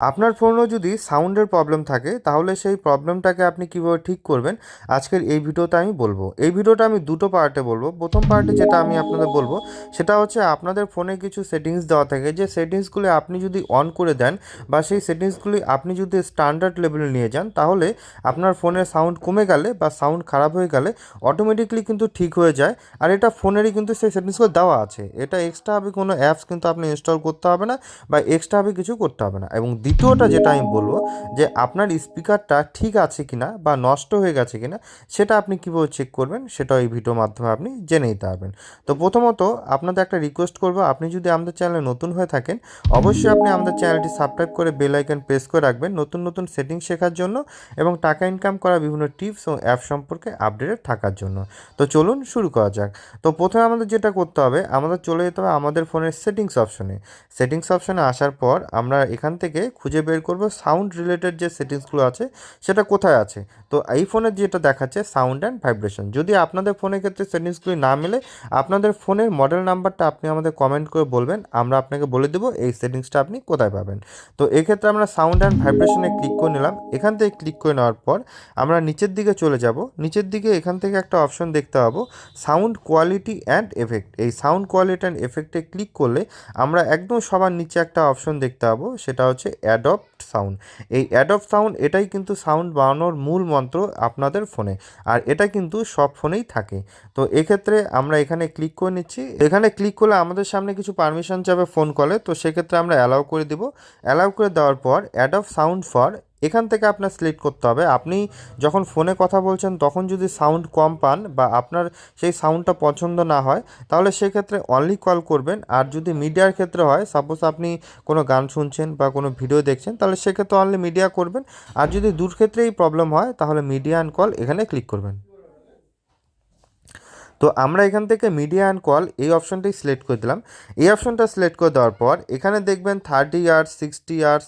আপনার ফোনেও যদি সাউন্ডের প্রবলেম থাকে তাহলে সেই প্রবলেমটাকে আপনি কীভাবে ঠিক করবেন আজকের এই ভিডিওতে আমি বলবো। এই ভিডিওটা আমি দুটো পার্টে বলবো। প্রথম পার্টে যেটা আমি আপনাদের বলবো সেটা হচ্ছে আপনাদের ফোনে কিছু সেটিংস দেওয়া থাকে, যে সেটিংসগুলি আপনি যদি অন করে দেন বা সেই সেটিংসগুলি আপনি যদি স্ট্যান্ডার্ড লেভেলে নিয়ে যান তাহলে আপনার ফোনের সাউন্ড কমে গেলে বা সাউন্ড খারাপ হয়ে গেলে অটোমেটিকলি কিন্তু ঠিক হয়ে যায়। আর এটা ফোনেরই কিন্তু সেই সেটিংসগুলো দেওয়া আছে, এটা এক্সট্রাভাবে কোনো অ্যাপস কিন্তু আপনি ইনস্টল করতে হবে না বা এক্সট্রাভাবে কিছু করতে হবে না। এবং দ্বিতীয়টা যেটা আমি বলবো যে আপনার স্পিকারটা ঠিক আছে কিনা বা নষ্ট হয়ে গেছে কিনা সেটা আপনি কীভাবে চেক করবেন সেটা এই ভিডিওর মাধ্যমে আপনি জেনে নিতে পারবেন। তো প্রথমত আপনাদের একটা রিকোয়েস্ট করবো, আপনি যদি আমাদের চ্যানেলে নতুন হয়ে থাকেন অবশ্যই আপনি আমাদের চ্যানেলটি সাবস্ক্রাইব করে বেল আইকন প্রেস করে রাখবেন নতুন নতুন সেটিংস শেখার জন্য এবং টাকা ইনকাম করা বিভিন্ন টিপস ও অ্যাপ সম্পর্কে আপডেটেড থাকার জন্য। তো চলুন শুরু করা যাক। তো প্রথমে আমাদের যেটা করতে হবে, আমাদের চলে যেতে হবে আমাদের ফোনের সেটিংস অপশনে। সেটিংস অপশনে আসার পর আমরা এখান থেকে খুঁজে বের করব সাউন্ড রিলেটেড যে সেটিংসগুলো আছে সেটা কোথায় আছে। তো এই ফোনের যেটা দেখাচ্ছে সাউন্ড অ্যান্ড ভাইব্রেশন, যদি আপনাদের ফোনের ক্ষেত্রে সেটিংসগুলি না মেলে আপনাদের ফোনের মডেল নাম্বারটা আপনি আমাদের কমেন্ট করে বলবেন, আমরা আপনাকে বলে দেবো এই সেটিংসটা আপনি কোথায় পাবেন। তো এক্ষেত্রে আমরা সাউন্ড অ্যান্ড ভাইব্রেশনে ক্লিক করে নিলাম। এখান থেকে ক্লিক করে নেওয়ার পর আমরা নিচের দিকে চলে যাব। নিচের দিকে এখান থেকে একটা অপশন দেখতে পাবো সাউন্ড কোয়ালিটি অ্যান্ড এফেক্ট। এই সাউন্ড কোয়ালিটি অ্যান্ড এফেক্টে ক্লিক করলে আমরা একদম সবার নিচে একটা অপশন দেখতে পাবো, সেটা হচ্ছে অ্যাডপ্ট সাউন্ড। এই অ্যাডপ্ট সাউন্ড এটাই কিন্তু সাউন্ড বাড়ানোর মূল মন্ত্র আপনাদের ফোনে, আর এটা কিন্তু সব ফোনেই থাকে। তো এক্ষেত্রে আমরা এখানে ক্লিক করে নিচ্ছি। এখানে ক্লিক করলে আমাদের সামনে কিছু পারমিশন যাবে ফোন কলে, তো সেক্ষেত্রে আমরা অ্যালাউ করে দিব। অ্যালাউ করে দেওয়ার পর অ্যাডপ্ট সাউন্ড ফর এখান থেকে আপনার সিলেক্ট করতে হবে। আপনি যখন ফোনে কথা বলছেন তখন যদি সাউন্ড কম পান বা আপনার সেই সাউন্ডটা পছন্দ না হয় তাহলে সেক্ষেত্রে অনলি কল করবেন। আর যদি মিডিয়ার ক্ষেত্রে হয়, সাপোজ আপনি কোনো গান শুনছেন বা কোনো ভিডিও দেখছেন তাহলে সেক্ষেত্রে অনলি মিডিয়া করবেন। আর যদি দূর ক্ষেত্রেই প্রবলেম হয় তাহলে মিডিয়া অ্যান্ড কল এখানে ক্লিক করবেন। তো আমরা এখান থেকে মিডিয়া অ্যান্ড কল এই অপশনটাই সিলেক্ট করে দিলাম। এই অপশনটা সিলেক্ট করে দেওয়ার পর এখানে দেখবেন 30 ইয়ার্স, 60 ইয়ার্স,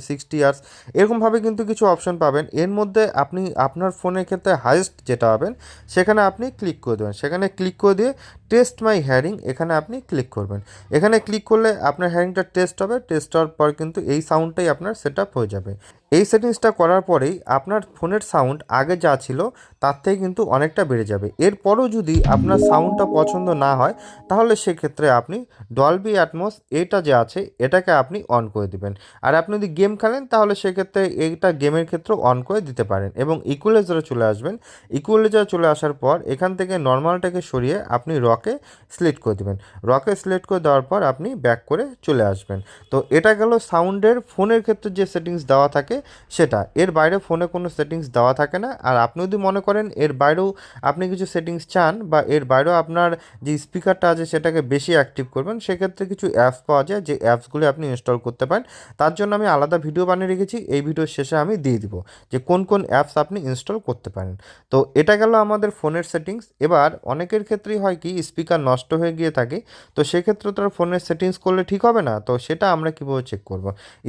60 ইয়ার্স এরকমভাবে কিন্তু কিছু অপশন পাবেন। এর মধ্যে আপনি আপনার ফোনের ক্ষেত্রে হাইয়েস্ট যেটা পাবেন সেখানে আপনি ক্লিক করে দেবেন। সেখানে ক্লিক করে দিয়ে টেস্ট মাই হিয়ারিং এখানে আপনি ক্লিক করবেন। এখানে ক্লিক করলে আপনার হিয়ারিংটা টেস্ট হবে। টেস্ট হওয়ার পর কিন্তু এই সাউন্ডটাই আপনার সেট আপ হয়ে যাবে। এই সেটিংসটা করার পরেই আপনার ফোনের সাউন্ড আগে যা ছিল তার থেকে কিন্তু অনেকটা বেড়ে যাবে। এরপরও যদি আপনার সাউন্ডটা পছন্দ না হয় তাহলে সেক্ষেত্রে আপনি ডলবি অ্যাটমস এটা যে আছে এটাকে আপনি অন করে দিবেন। আর আপনি যদি গেম খেলেন তাহলে সেক্ষেত্রে এইটা গেমের ক্ষেত্রে অন করে দিতে পারেন এবং ইকুয়ালাইজারে চলে আসবেন। ইকুয়ালাইজারে চলে আসার পর এখান থেকে নর্মালটাকে সরিয়ে আপনি রকে সিলেক্ট করে দেবেন। রকে সিলেক্ট করে দেওয়ার পর আপনি ব্যাক করে চলে আসবেন। তো এটা গেল সাউন্ডের ফোনের ক্ষেত্রে যে সেটিংস দেওয়া থাকে সেটা। এর বাইরে ফোনে কোনো সেটিংস দেওয়া থাকে না। আর আপনি যদি মনে করেন এর বাইরেও আপনি কিছু সেটিংস চান বা এর বাইরেও আপনার যে স্পিকারটা আছে সেটাকে বেশি অ্যাক্টিভ করবেন, সেক্ষেত্রে কিছু অ্যাপস পাওয়া যায় যে অ্যাপসগুলি আপনি ইনস্টল করতে পারেন। তার জন্য আমি আলাদা ভিডিও বানিয়ে রেখেছি, এই ভিডিওর শেষে আমি দিয়ে দিব যে কোন কোন অ্যাপস আপনি ইনস্টল করতে পারেন। তো এটা গেল আমাদের ফোনের সেটিংস। এবার অনেকের ক্ষেত্রেই হয় কি স্পিকার নষ্ট হয়ে গিয়ে থাকে, তো সেক্ষেত্রে তো আর ফোনের সেটিংস করলে ঠিক হবে না। তো সেটা আমরা কীভাবে চেক করব?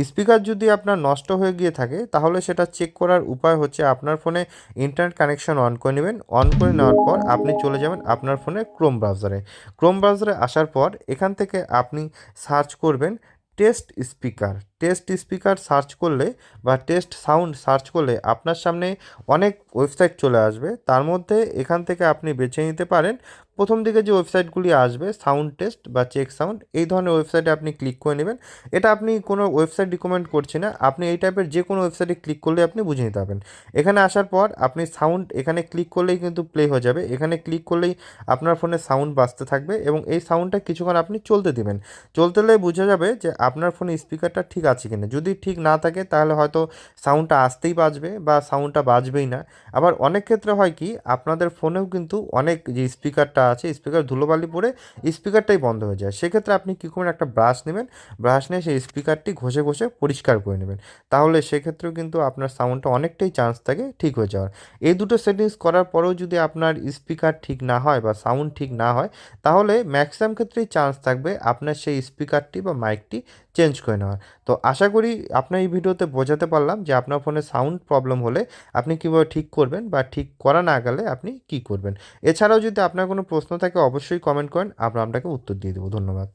স্পিকার যদি আপনার নষ্ট হয়ে গিয়ে থাকে তাহলে সেটা চেক করার উপায় হচ্ছে আপনার ফোনে ইন্টারনেট কানেকশন অন করে নেবেন। অন করে নেওয়ার পর আপনি চলে যাবেন আপনার ফোনে ক্রোম ব্রাউজারে। ক্রোম ব্রাউজারে আসার পর এখান থেকে আপনি সার্চ করবেন test speaker. Test speaker search করলে বা টেস্ট সাউন্ড সার্চ করলে আপনার সামনে অনেক ওয়েবসাইট চলে আসবে। তার মধ্যে এখান থেকে আপনি বেছে নিতে পারেন প্রথম দিকে যে ওয়েবসাইটগুলি আসবে সাউন্ড টেস্ট বা চেক সাউন্ড, এই ধরনের ওয়েবসাইটে আপনি ক্লিক করে নেবেন। এটা আপনি কোনো ওয়েবসাইট রিকমেন্ড করছি না, আপনি এই টাইপের যে কোনো ওয়েবসাইটে ক্লিক করলে আপনি বুঝে নিতে পারবেন। এখানে আসার পর আপনি সাউন্ড এখানে ক্লিক করলেই কিন্তু প্লে হয়ে যাবে। এখানে ক্লিক করলেই আপনার ফোনে সাউন্ড বাজতে থাকবে এবং এই সাউন্ডটা কিছুক্ষণ আপনি চলতে দিবেন। চলতে হলে বোঝা যাবে যে আপনার ফোনে স্পিকারটা ঠিক আছে কিনা। যদি ঠিক না থাকে তাহলে হয়তো সাউন্ডটা আসতেই বাজবে বা সাউন্ডটা বাজবেই না। আবার অনেক ক্ষেত্রে হয় কি আপনাদের ফোনেও কিন্তু অনেক যে স্পিকারটা আছে স্পিকার ধুলোবালি পড়ে স্পিকারটাই বন্ধ হয়ে যায়। সেক্ষেত্রে আপনি কী করবেন, একটা ব্রাশ নেবেন, ব্রাশ নিয়ে সেই স্পিকারটি ঘষে ঘষে পরিষ্কার করে নেবেন। তাহলে সেক্ষেত্রেও কিন্তু আপনার সাউন্ডটা অনেকটাই চান্স থাকে ঠিক হয়ে যাওয়ার। এই দুটো সেটিংস করার পরেও যদি আপনার স্পিকার ঠিক না হয় বা সাউন্ড ঠিক না হয় তাহলে ম্যাক্সিমাম ক্ষেত্রেই চান্স থাকবে আপনার সেই স্পিকারটি বা মাইকটি চেঞ্জ করে নেওয়ার। তো আশা করি আপনার এই ভিডিওতে বোঝাতে পারলাম যে আপনার ফোনে সাউন্ড প্রবলেম হলে আপনি কীভাবে ঠিক করবেন বা ঠিক করা না গেলে আপনি কী করবেন। এছাড়াও যদি আপনার কোনো প্রশ্ন থাকে অবশ্যই কমেন্ট করেন, আমরা আপনাকে উত্তর দিয়ে দেবো। ধন্যবাদ।